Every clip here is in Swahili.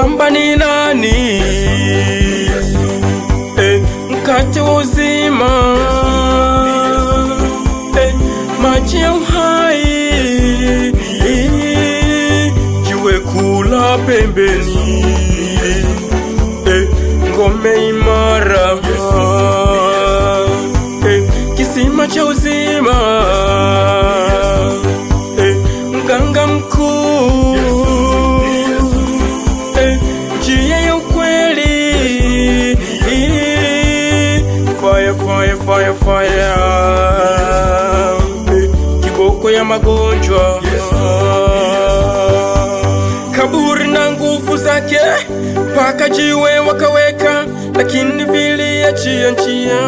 Mwamba ni nani? Mkate wa uzima, maji ya uhai, jiwe kula pembeni, ngome imara, kisima cha uzima, mganga mkuu, njia ya ukweli, fire, fire, fire, fire, kiboko ya magonjwa, kaburi na nguvu zake, paka jiwe wakaweka, lakini viliachia njia.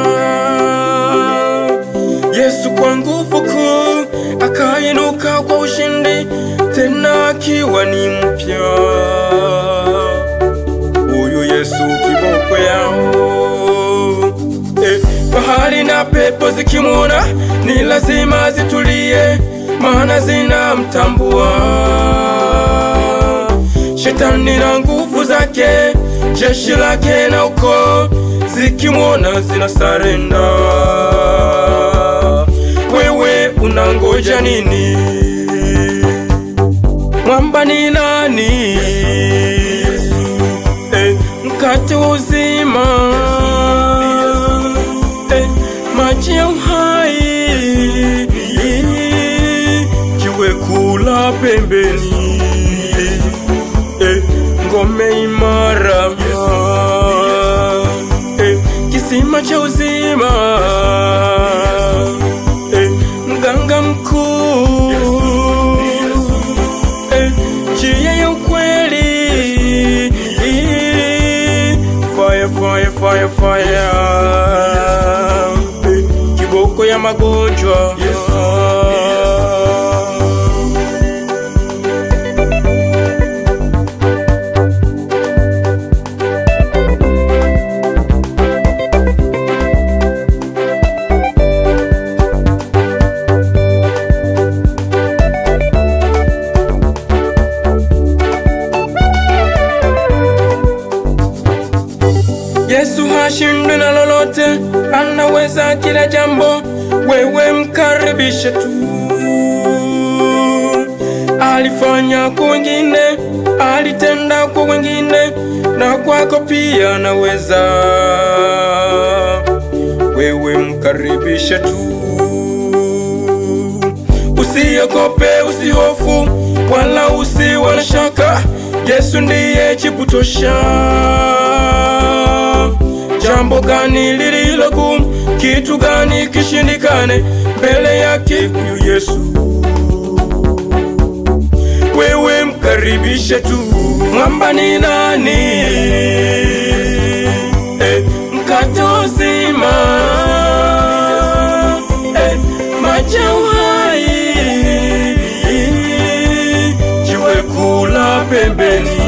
Yesu kwa nguvu kuu akainuka kwa ushindi, tena akiwa ni mpya. Huyu Yesu kiboko yao, bahari na pepo zikimwona ni lazima zitulie, maana zinamtambua. Shetani na nguvu zake, jeshi lake na ukoo, zikimwona zinasarenda. Wewe unangoja nini? Mwamba ni nani? Mkate wa uzima, maji ya uhai, jiwe kula pembeni, ngome imara, kisima cha uzima, mganga mkuu, njia ya ukweli, fire, fire, fire, fire, kiboko ya magonjwa, Yesu hashindwi na lolote, anaweza kila jambo. Wewe mkaribishe tu. Alifanya kwa wengine, alitenda kwa wengine, na kwako pia anaweza. Wewe mkaribishe tu. Usiogope, usihofu, wala usiwe na shaka. Yesu ndiye jibu tosha. Jambo gani lililo gumu, kitu gani kishindikane mbele yake huyu Yesu? Wewe mkaribishe tu. Mwamba ni nani? Mkate wa uzima, maji ya uhai, jiwe kula pembeni,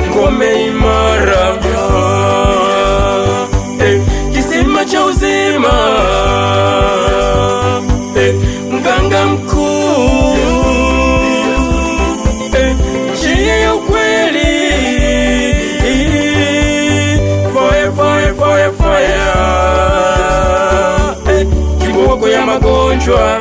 ngome imara, kisima cha uzima, mganga mkuu, njia ya ukweli, fire, fire, fire, fire, kiboko ya magonjwa.